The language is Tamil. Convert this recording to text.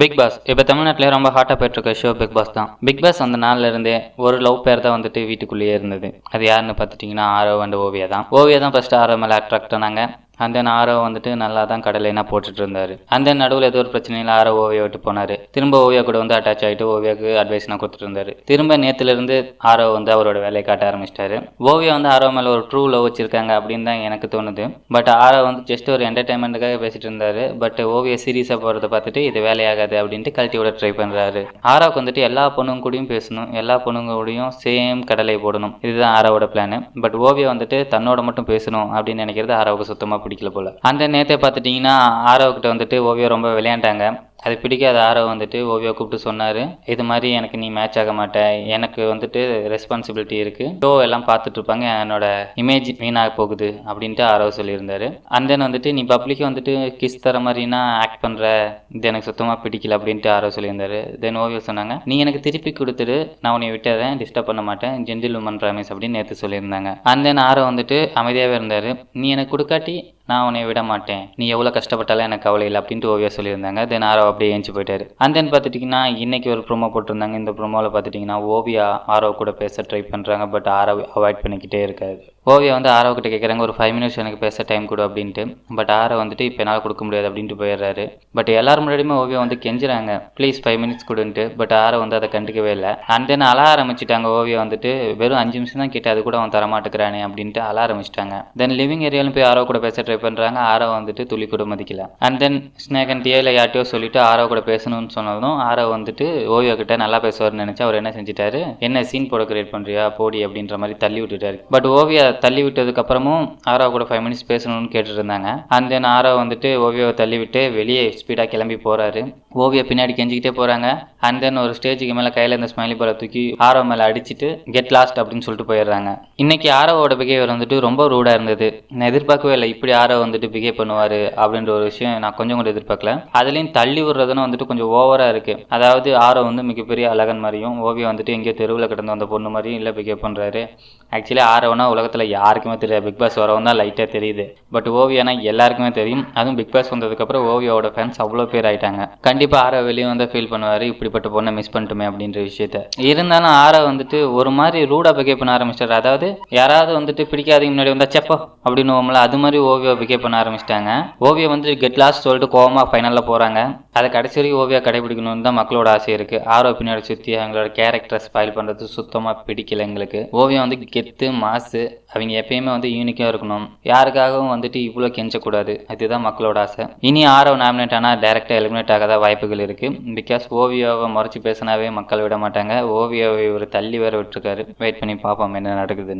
பிக் பாஸ் இப்போ தமிழ்நாட்டிலே ரொம்ப ஹாட்டாக போயிட்டுருக்க ஷோ பிக் பாஸ் தான். பிக் பாஸ் அந்த நாள்ல இருந்தே ஒரு லவ் பேர் தான் வந்துட்டு வீட்டுக்குள்ளேயே இருந்தது. அது யாருன்னு பார்த்துட்டிங்கன்னா ஆரவ் அண்ட் ஓவியா தான். ஓவியா தான் ஃபர்ஸ்ட் ஆரவ் மேலே அட்ராக்ட் ஆனாங்க. அந்த ஆரவ் வந்துட்டு நல்லா தான் கடலைனா போட்டுட்டு இருந்தாரு. அந்த நடுவில் ஏதோ ஒரு பிரச்சனையில் ஆரவ் ஓவியா விட்டு போனார். திரும்ப ஓவியா கூட வந்து அட்டாச் ஆகிட்டு ஓவியாவுக்கு அட்வைஸ்லாம் கொடுத்துட்டு இருந்தாரு. திரும்ப நேற்றுலேருந்து ஆரவ் வந்து அவரோட வேலையை காட்ட ஆரம்பிச்சிட்டாரு. ஓவியா வந்து ஆரவ் மேலே ஒரு ட்ரூ லவ் வச்சிருக்காங்க அப்படின்னு தான் எனக்கு தோணுது. பட் ஆரவ் வந்து ஜஸ்ட் ஒரு என்டர்டைன்மெண்ட்டுக்காக பேசிட்டு இருந்தாரு. பட் ஓவியா சீரியஸாக போகிறத பார்த்துட்டு இது வேலையாகாது அப்படின்ட்டு கழட்டி விட ட்ரை பண்ணுறாரு. ஆரவுக்கு வந்துட்டு எல்லா பொண்ணுங்க கூடயும் பேசணும், எல்லா பொண்ணுங்க கூடயும் சேம் கடலை போடணும், இதுதான் ஆரவோட பிளான். பட் ஓவியா வந்துட்டு தன்னோட மட்டும் பேசணும் அப்படின்னு நினைக்கிறது ஆரவுக்கு சுத்தமாக பிடிக்கல போல. அந்த நேரத்தை பார்த்துட்டிங்கன்னா ஆரவ்கிட்ட வந்துட்டு ஓவியா ரொம்ப விளையாண்டாங்க. அது பிடிக்காத ஆரவ் வந்துட்டு ஓவியா கூப்பிட்டு சொன்னார், இது மாதிரி எனக்கு நீ மேட்ச் ஆக மாட்டேன், எனக்கு வந்துட்டு ரெஸ்பான்சிபிலிட்டி இருக்குது, ஷோ எல்லாம் பார்த்துட்டு இருப்பாங்க, என்னோட இமேஜ் வீணாக போகுது அப்படின்ட்டு ஆரவ் சொல்லியிருந்தாரு. அண்ட் தென் வந்துட்டு நீ பப்ளிக்காக வந்துட்டு கிஸ் தர மாதிரினா ஆக்ட் பண்ணுற, இது எனக்கு சுத்தமாக பிடிக்கல அப்படின்ட்டு ஆரவ் சொல்லியிருந்தாரு. தென் ஓவியா சொன்னாங்க, நீ எனக்கு திருப்பி கொடுத்துட்டு நான் உன்னை விட்டுறேன், டிஸ்டர்ப் பண்ண மாட்டேன், ஜென்டில் உமன் ப்ராமிஸ் அப்படின்னு நேற்று சொல்லியிருந்தாங்க. அண்ட் தென் ஆரவ் வந்துட்டு அமைதியாகவே இருந்தார். நீ எனக்கு கொடுக்காட்டி நான் உன்னை விட மாட்டேன், நீ எவ்வளோ கஷ்டப்பட்டாலும் எனக்கு கவலை இல்லை அப்படின்ட்டு ஓவியா சொல்லியிருந்தாங்க. தென் ஆரவ் அப்படியே ஏஞ்சி போயிட்டாரு. அண்ட் தென் பார்த்துட்டிங்கன்னா இன்றைக்கி ஒரு ப்ரோமோ போட்டிருந்தாங்க. இந்த ப்ரோமோவில் பார்த்துட்டிங்கன்னா ஓவியா ஆரவ் கூட பேச ட்ரை பண்ணுறாங்க. பட் ஆரவ் அவாய்ட் பண்ணிக்கிட்டே இருக்காரு. ஓவியா வந்து ஆரவ் கிட்ட கேட்குறாங்க, ஒரு 5 மினிட்ஸ் எனக்கு பேச டைம் கொடு அப்படின்ட்டு. பட் ஆரவ் வந்துட்டு இப்போ என்னால் கொடுக்க முடியாது அப்படின்ட்டு போயிடுறாரு. பட் எல்லாரும் முன்னாடியுமே ஓவியா வந்து கெஞ்சுறாங்க, ப்ளீஸ் 5 மினிட்ஸ் கொடுன்ட்டு. பட் ஆரவ் வந்து அதை கண்டுக்கவே இல்லை. அண்ட் தென் அழ ஆரம்பிச்சிட்டாங்க. ஓவியா வந்துட்டு வெறும் 5 நிமிஷம் தான் கேட்டு அது கூட அவன் தரமாட்டுக்கிறானே அப்படின்ட்டு அழ ஆரம்பிச்சிட்டாங்க. தென் லிவிங் ஏரியாலும் போய் ஆரவ் கூட பேச ட்ரை பண்ணுறாங்க. ஆரவ் வந்துட்டு துளி கூட மதிக்கல. அண்ட் தென் ஸ்னேக் அண்ட் டிஏல யார்ட்டையோ சொல்லிட்டு ஆரவ் கூட பேசணும்னு சொன்னதும் ஆரவ் வந்துட்டு ஓவியா கிட்ட நல்லா பேசுவார்னு நினச்சி அவர் என்ன செஞ்சிட்டாரு, என்ன சீன் போட கிரியேட் பண்ணுறியா போடி அப்படின்ற மாதிரி தள்ளி விட்டுட்டாரு. பட் ஓவியா தள்ளி விட்டதுக்கப்புறமும் ஆரவ் கூட 5 மினிட்ஸ் பேசணும்னு கேட்டுட்டு இருந்தாங்க. அண்ட் தென் ஆரவ் வந்துட்டு ஓவியாவை தள்ளி விட்டு வெளியே ஸ்பீடாக கிளம்பி போகிறாரு. ஓவியா பின்னாடி கெஞ்சிக்கிட்டே போகிறாங்க. அண்ட் தென் ஒரு ஸ்டேஜுக்கு மேலே கையில் இந்த ஸ்மைலி பாலை தூக்கி ஆரவ் மேலே அடிச்சுட்டு கெட் லாஸ்ட் அப்படின்னு சொல்லிட்டு போயிடுறாங்க. இன்னைக்கு ஆரவோட பிஹேவியர் வந்துட்டு ரொம்ப ரூடாக இருந்தது. நான் எதிர்பார்க்கவே இல்லை இப்படி ஆரவ் வந்துட்டு பிஹேவ் பண்ணுவார் அப்படின்ற ஒரு விஷயம் நான் கொஞ்சம் கூட எதிர்பார்க்கல. அதுலேயும் தள்ளி விடுறதுன்னு வந்துட்டு கொஞ்சம் ஓவராக இருக்குது. அதாவது ஆரவ் வந்து மிகப்பெரிய அழகன் மாதிரியும் ஓவியா வந்துட்டு எங்கேயோ தெருவில் கிடந்து வந்த பொண்ணு மாதிரியும் இல்லை பிஹேவ் பண்ணுறாரு. ஆக்சுவலி ஆரவ்னா உலகத்தில் யாருக்குமே தெரியாது, பிக் பாஸ் வரவும் தான் லைட்டாக தெரியுது. பட் ஓவியானா எல்லாருக்குமே தெரியும். அதுவும் பிக் பாஸ் வந்ததுக்கப்புறம் ஓவியாவோட ஃபேன்ஸ் அவ்வளோ பேர் ஆயிட்டாங்க. கண்டிப்பாக ஆரவ் வெளியே வந்து ஃபீல் பண்ணுவார், இப்படிப்பட்ட பொண்ணை மிஸ் பண்ணிட்டுமே அப்படின்ற விஷயத்த. இருந்தாலும் ஆரவ் வந்துட்டு ஒரு மாதிரி ரூடாக பிஹேவ் பண்ண ஆரம்பிச்சிட்டாரு. அதாவது யாராவது வந்துட்டு பிடிக்காதீங்க முன்னாடி வந்தால் செப்போ அப்படின்னு அது மாதிரி ஓவியா பிஹேவ் பண்ண ஆரம்பிச்சிட்டாங்க. ஓவியா வந்து கெட் லாஸ்ட் சொல்லிட்டு கோவமாக ஃபைனலில் போகிறாங்க. அதை கடைசி வரைக்கும் ஓவியா கடைபிடிக்கணும்னு தான் மக்களோட ஆசை இருக்குது. ஆரவ் பின்னாடி சுற்றி அவங்களோட கேரக்டரை ஸ்பாயில் பண்ணுறது சுத்தமாக பிடிக்கல எங்களுக்கு. ஓவியா வந்து கெத்து மாசு, அவங்க எப்பயுமே வந்து யூனிக்காக இருக்கணும், யாருக்காகவும் வந்துட்டு இவ்வளோ கெஞ்சக்கூடாது, அதுதான் மக்களோட ஆசை. இனி ஆரவ் நாமினேட் ஆனால் டைரெக்டாக எலிமினேட் ஆகாத வாய்ப்புகள் இருக்குது. பிகாஸ் ஓவியாவை முறைச்சி பேசினாவே மக்கள் விட மாட்டாங்க. ஓவியாவை ஒரு தள்ளி வேற விட்டுருக்காரு. வெயிட் பண்ணி பார்ப்போம் என்ன நடக்குதுன்னு.